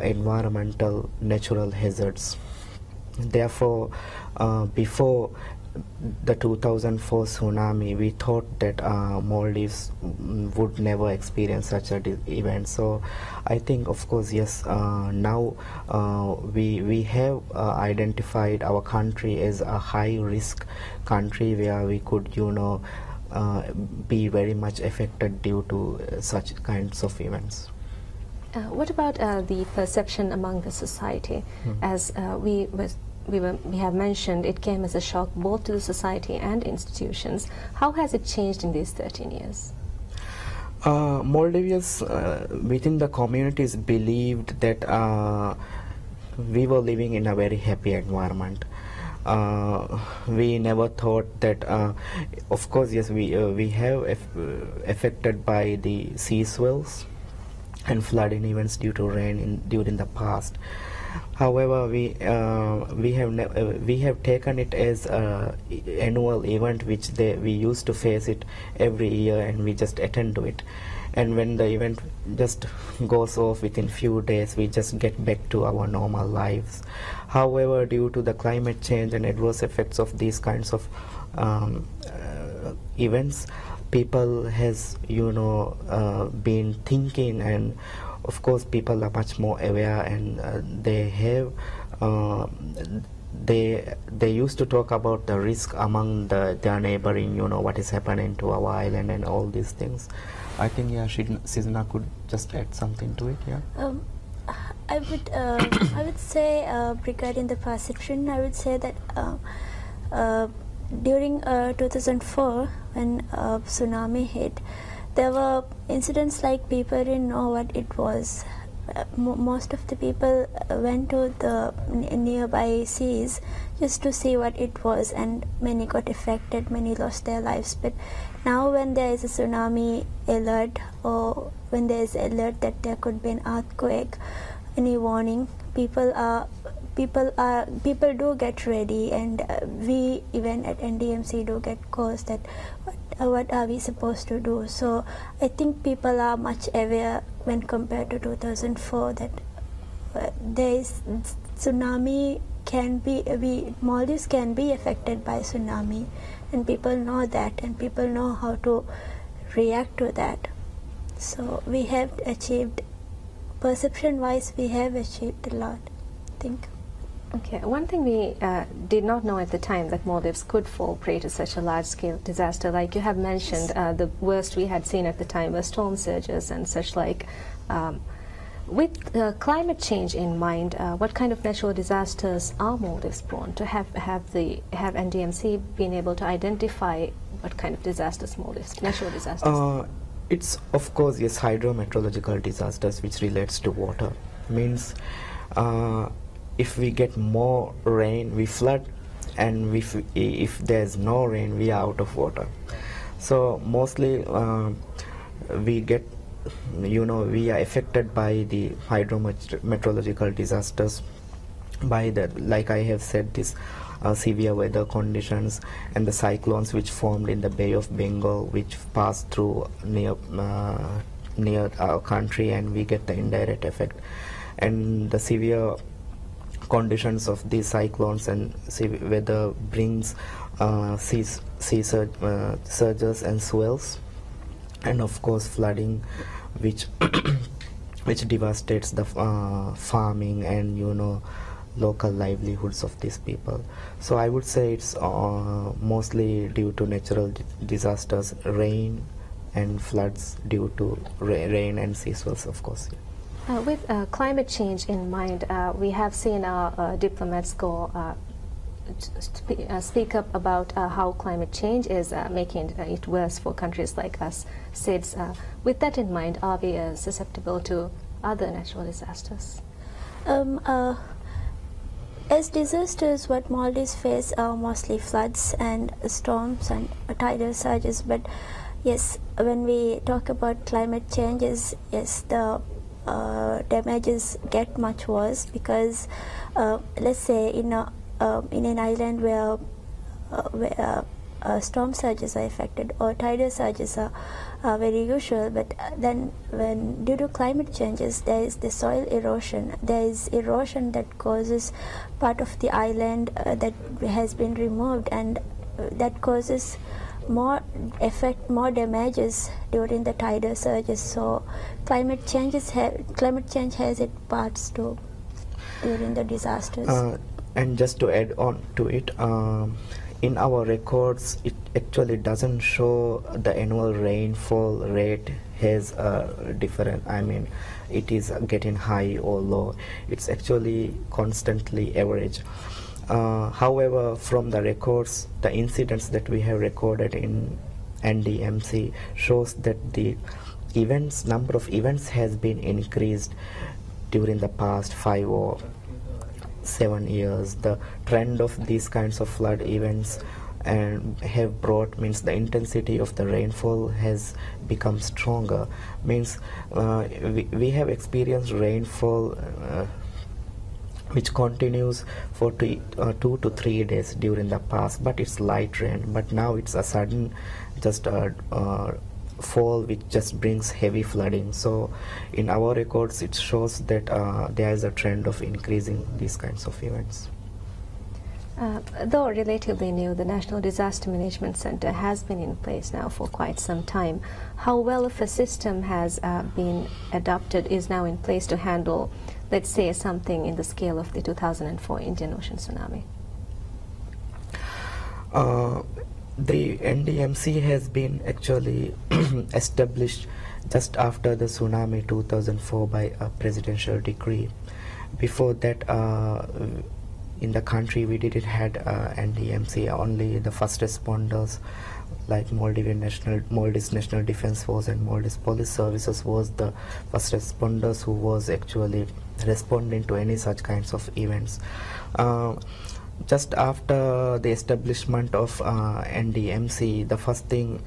environmental natural hazards. Therefore, before the 2004 tsunami, we thought that Maldives would never experience such a event. So I think, of course, yes, now we have identified our country as a high risk country where we could, be very much affected due to such kinds of events. What about the perception among the society? As we have mentioned, it came as a shock both to the society and institutions. How has it changed in these 13 years? Maldivians within the communities believed that we were living in a very happy environment. We never thought that, of course, yes, we have affected by the sea swells and flooding events due to rain during the past. However, we have taken it as an annual event which we used to face it every year, and we just attend to it. And when the event just goes off within few days, we just get back to our normal lives. However, due to the climate change and adverse effects of these kinds of events, people has been thinking, and of course people are much more aware, and they used to talk about the risk among their neighboring, what is happening to our island and all these things. I think, yeah, Sizna could just add something to it. Yeah. I would say, regarding the perception, I would say that during 2004, when tsunami hit, there were incidents like people didn't know what it was. Most of the people went to the nearby seas just to see what it was, and many got affected, many lost their lives. But now when there is a tsunami alert, or when there is alert that there could be an earthquake, any warning, people do get ready, and we even at NDMC do get calls that what are we supposed to do. So I think people are much aware when compared to 2004 that there is tsunami Maldives can be affected by tsunami, and people know that, and people know how to react to that. So we have achieved, perception-wise, we have achieved a lot, I think. Okay, one thing we did not know at the time, that Maldives could fall prey to such a large-scale disaster. Like you have mentioned, the worst we had seen at the time were storm surges and such like. With climate change in mind, what kind of natural disasters are Maldives prone to? Have NDMC been able to identify what kind of disasters Maldives, natural disasters? It's, of course, yes, hydrometeorological disasters which relates to water. Means if we get more rain, we flood, and if there's no rain, we are out of water. So mostly we get, we are affected by the hydrometeorological disasters, by the, like I have said, this severe weather conditions and the cyclones which formed in the Bay of Bengal, which passed through near our country, and we get the indirect effect. And the severe conditions of these cyclones and weather brings sea surges and swells, and of course flooding, which which devastates the farming and local livelihoods of these people. So I would say it's mostly due to natural disasters, rain and floods due to rain and sea swells, of course. Yeah. With climate change in mind, we have seen our diplomats go speak up about how climate change is making it worse for countries like us, SIDS. With that in mind, are we susceptible to other natural disasters? As disasters, what Maldives face are mostly floods and storms and tidal surges. But yes, when we talk about climate changes, yes, the damages get much worse, because let's say in an island where storm surges are affected or tidal surges are very usual, but then when due to climate changes there is the soil erosion. There is erosion that causes part of the island that has been removed, and that causes more damages during the tidal surges. So climate change has its parts too during the disasters. And just to add on to it, in our records it actually doesn't show the annual rainfall rate has different, I mean it is getting high or low. It's actually constantly average. However, from the records, the incidents that we have recorded in NDMC shows that the number of events has been increased during the past 5 or 7 years. The trend of these kinds of flood events and have brought, means the intensity of the rainfall has become stronger, means we have experienced rainfall which continues for 2 to 3 days during the past, but it's light rain. But now it's a sudden just fall which just brings heavy flooding. So in our records it shows that there is a trend of increasing these kinds of events. Though relatively new, the National Disaster Management Center has been in place now for quite some time. How well of a system has been adopted, is now in place to handle, let's say, something in the scale of the 2004 Indian Ocean tsunami? The NDMC has been actually established just after the tsunami 2004 by a presidential decree. Before that, in the country we didn't had NDMC. Only the first responders like Maldives National Defense Force and Maldives Police Services was the first responders who was actually responding to any such kinds of events. Just after the establishment of NDMC, the first thing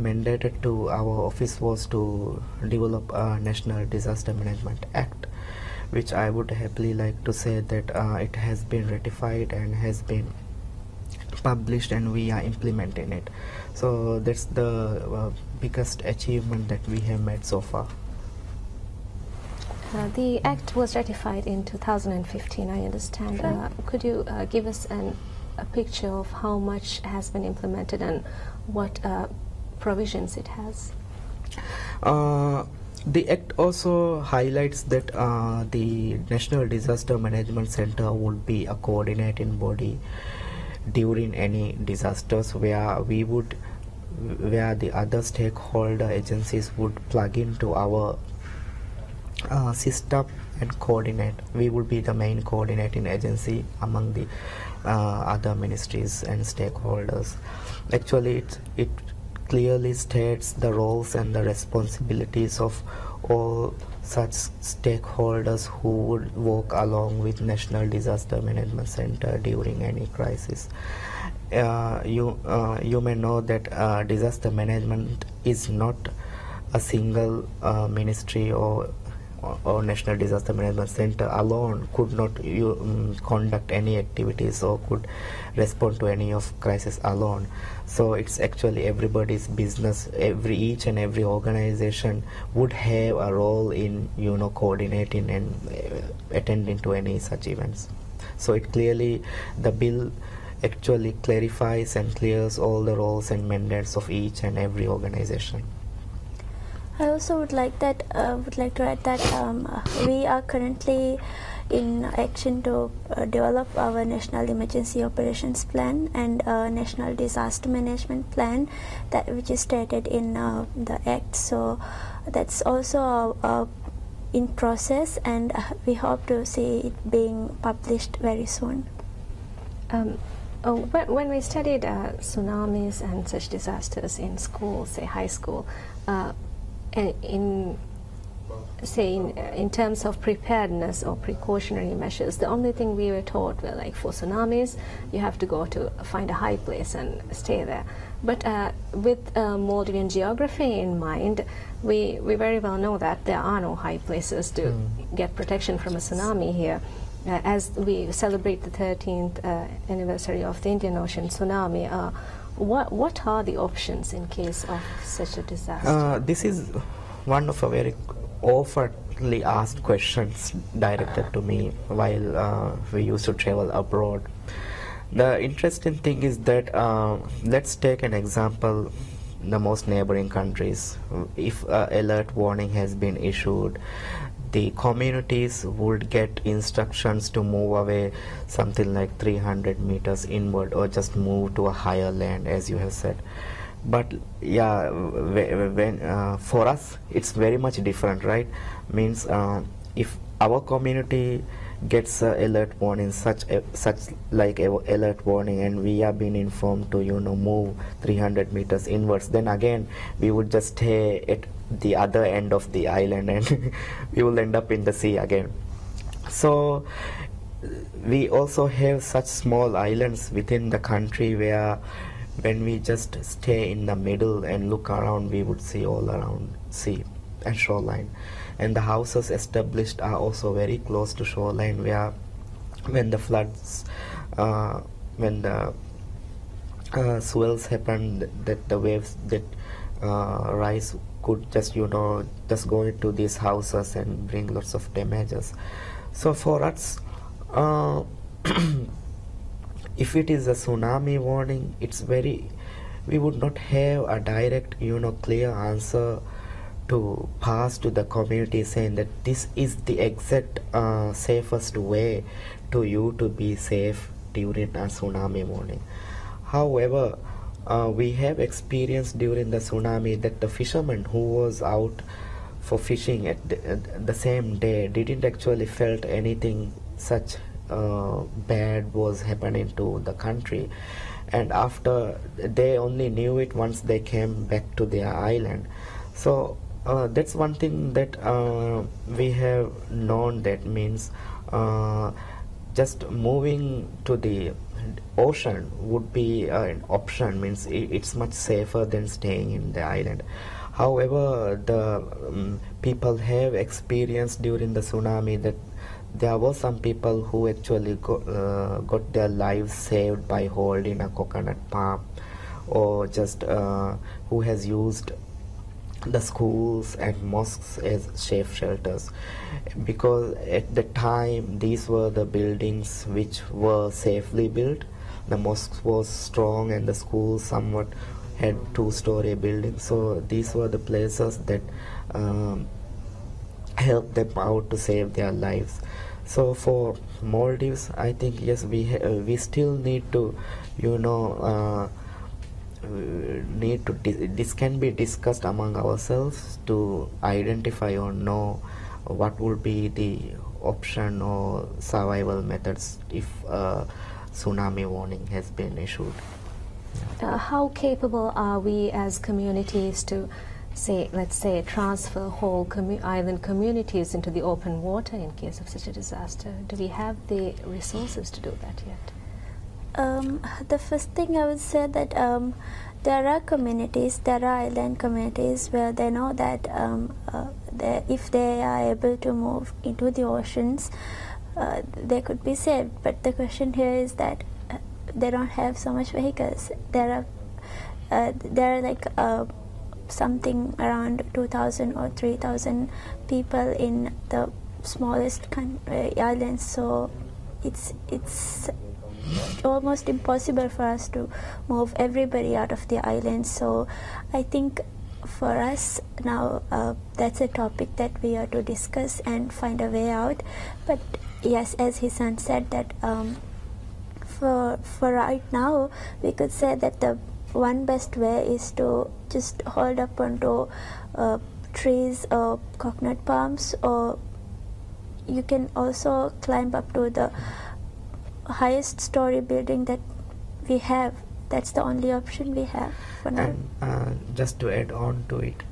mandated to our office was to develop a National Disaster Management Act, which I would happily like to say that it has been ratified and has been published and we are implementing it. So that's the biggest achievement that we have made so far. The Act was ratified in 2015, I understand. Could you give us a picture of how much has been implemented and what provisions it has? The Act also highlights that the National Disaster Management Center would be a coordinating body during any disasters where the other stakeholder agencies would plug into our system and coordinate. We would be the main coordinating agency among the other ministries and stakeholders. Actually, it clearly states the roles and the responsibilities of all such stakeholders who would work along with National Disaster Management Center during any crisis. You may know that disaster management is not a single ministry or National Disaster Management Center alone could not conduct any activities or could respond to any of crisis alone. So it's actually everybody's business. Each and every organization would have a role in coordinating and attending to any such events. So it clearly, the bill actually clarifies and clears all the roles and mandates of each and every organization. I also would like to add that we are currently in action to develop our National Emergency Operations Plan and National Disaster Management Plan, which is stated in the Act. So that's also in process, and we hope to see it being published very soon. When we studied tsunamis and such disasters in school, say high school, in terms of preparedness or precautionary measures, the only thing we were taught were like for tsunamis, you have to go to find a high place and stay there. But with Maldivian geography in mind, we very well know that there are no high places to get protection from a tsunami here. as we celebrate the 13th anniversary of the Indian Ocean tsunami, what are the options in case of such a disaster? This is one of a very oftenly asked questions directed to me while we used to travel abroad. The interesting thing is that let's take an example, the most neighboring countries. If alert warning has been issued, the communities would get instructions to move away something like 300 meters inward or just move to a higher land, as you have said. But yeah, when for us it's very much different, right? Means if our community gets a alert warning, such like a alert warning, and we are being informed to move 300 meters inwards, then again we would just stay at the other end of the island and we will end up in the sea again. So we also have such small islands within the country where when we just stay in the middle and look around, we would see all around sea and shoreline. And the houses established are also very close to shoreline, where when the floods, when the swells happen, that the waves that rise could just just go into these houses and bring lots of damages. So for us, if it is a tsunami warning, we would not have a direct clear answer to pass to the community saying that this is the exact safest way to you to be safe during a tsunami warning. However, we have experienced during the tsunami that the fisherman who was out for fishing at the same day didn't actually felt anything such bad was happening to the country, and after they only knew it once they came back to their island. So that's one thing that we have known, that means just moving to the ocean would be an option, means it's much safer than staying in the island. However, the people have experienced during the tsunami that there were some people who actually got their lives saved by holding a coconut palm, or just who has used the schools and mosques as safe shelters, because at the time these were the buildings which were safely built. The mosque was strong and the schools somewhat had two-story buildings, so these were the places that helped them out to save their lives. So for Maldives, I think yes, we still need to this can be discussed among ourselves to identify or know what would be the option or survival methods if a tsunami warning has been issued. How capable are we as communities to let's say transfer whole island communities into the open water in case of such a disaster? Do we have the resources to do that yet? The first thing I would say that there are island communities where they know that if they are able to move into the oceans, they could be saved. But the question here is that they don't have so much vehicles. There are like something around 2,000 or 3,000 people in the smallest islands, so it's almost impossible for us to move everybody out of the island. So I think for us now that's a topic that we are to discuss and find a way out. But yes, as his son said, that for right now we could say that the one best way is to just hold up onto trees or coconut palms, or you can also climb up to the highest story building that we have. That's the only option we have for now. And just to add on to it,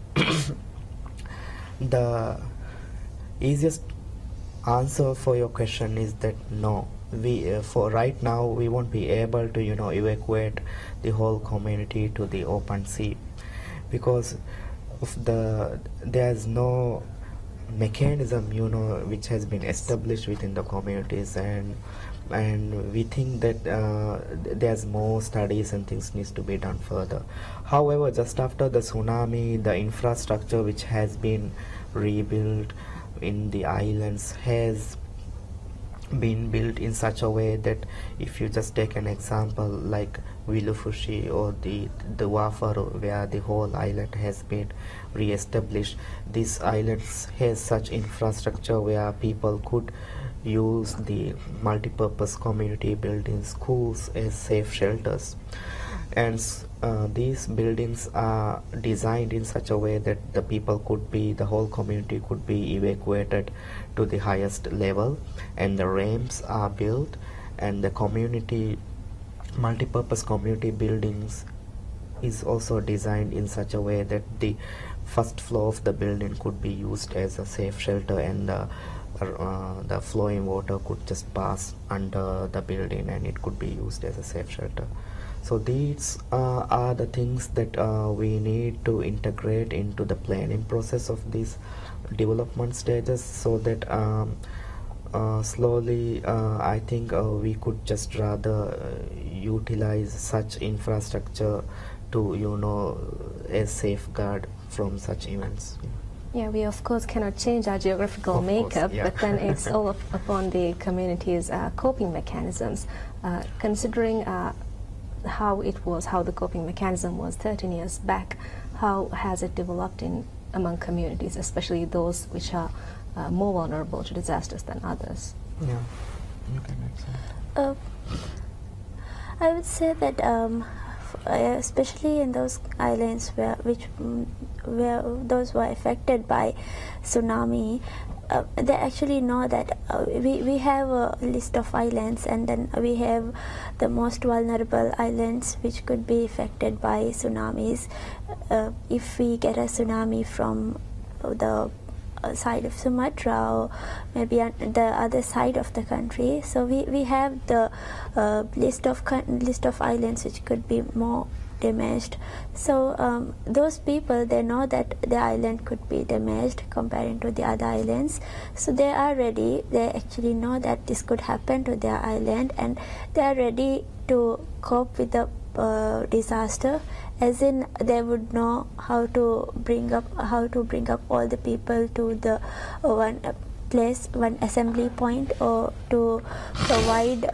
the easiest answer for your question is that no, for right now we won't be able to evacuate the whole community to the open sea, because of there's no mechanism, you know, which has been established within the communities, and we think that there's more studies and things needs to be done further. However, just after the tsunami, the infrastructure which has been rebuilt in the islands has been built in such a way that, if you just take an example like Vilufushi or the Wafaro, where the whole island has been re-established, these islands has such infrastructure where people could use the multi-purpose community buildings, schools as safe shelters. And these buildings are designed in such a way that the whole community could be evacuated to the highest level, and the ramps are built, and the multi-purpose community buildings is also designed in such a way that the first floor of the building could be used as a safe shelter, and the flowing water could just pass under the building and it could be used as a safe shelter. So these are the things that we need to integrate into the planning process of these development stages, so that slowly I think we could just rather utilize such infrastructure to, you know, as safeguard from such events. Yeah, we of course cannot change our geographical makeup, yeah. but then it's all upon the community's coping mechanisms. Considering how the coping mechanism was 13 years back, how has it developed among communities, especially those which are more vulnerable to disasters than others? Yeah, you can accept. I would say that especially in those islands where those were affected by tsunami, they actually know that we have a list of islands, and then we have the most vulnerable islands which could be affected by tsunamis. If we get a tsunami from the side of Sumatra, or maybe on the other side of the country, so we have the list of islands which could be more damaged. So those people, they know that the island could be damaged comparing to the other islands, so they are ready. They actually know that this could happen to their island, and they are ready to cope with the disaster, as in they would know how to bring up all the people to the one assembly point, or to provide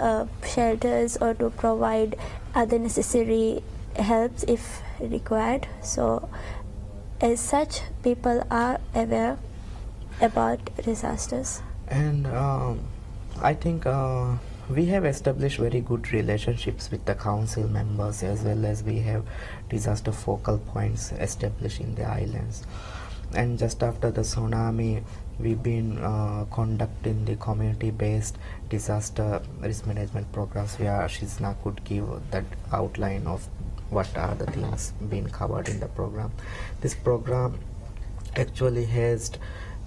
shelters, or to provide other necessary helps if required. So as such, people are aware about disasters. And I think we have established very good relationships with the council members, as well as we have disaster focal points established in the islands. And just after the tsunami, we've been conducting the community-based disaster risk management programs, where Shizna could give that outline of what are the things being covered in the program. This program actually has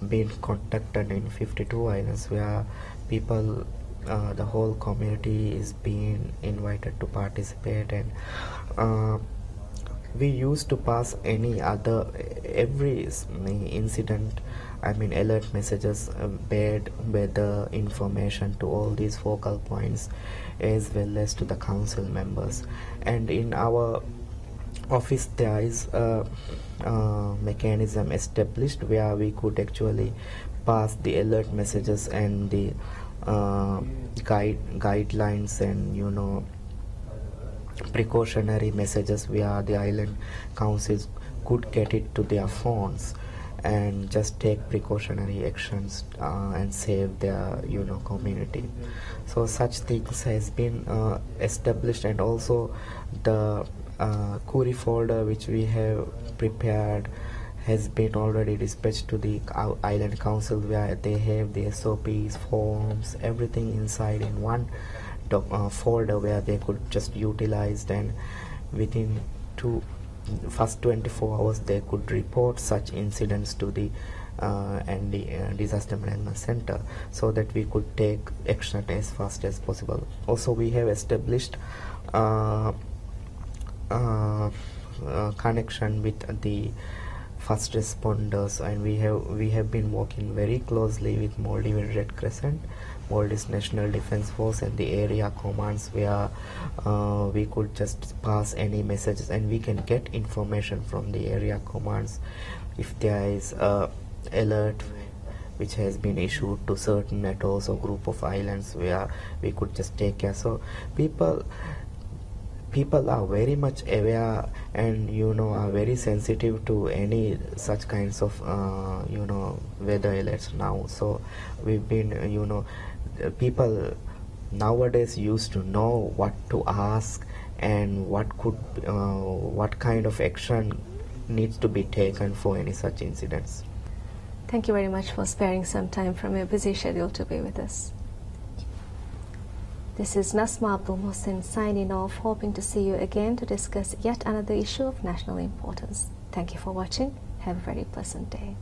been conducted in 52 islands, where people, the whole community is being invited to participate, and we used to pass every incident, alert messages, bad weather information to all these focal points, as well as to the council members. And in our office, there is a mechanism established where we could actually pass the alert messages and the guidelines and, you know, precautionary messages, where the island councils could get it to their phones and just take precautionary actions and save their, you know, community. So such things has been established, and also the query folder which we have prepared has been already dispatched to the island council, where they have the SOPs, forms, everything inside in one folder, where they could just utilize, and within first 24 hours they could report such incidents to the disaster management center, so that we could take action as fast as possible. Also, we have established connection with the first responders, and we have been working very closely with Maldives Red Crescent, Maldives National Defence Force, and the area commands, where we could just pass any messages and we can get information from the area commands if there is a alert which has been issued to certain atolls or group of islands where we could just take care. So people are very much aware and are very sensitive to any such kinds of weather alerts now. So we've been people nowadays used to know what to ask and what kind of action needs to be taken for any such incidents. Thank you very much for sparing some time from your busy schedule to be with us. This is Nasma Abdul Mohsin signing off, hoping to see you again to discuss yet another issue of national importance. Thank you for watching. Have a very pleasant day.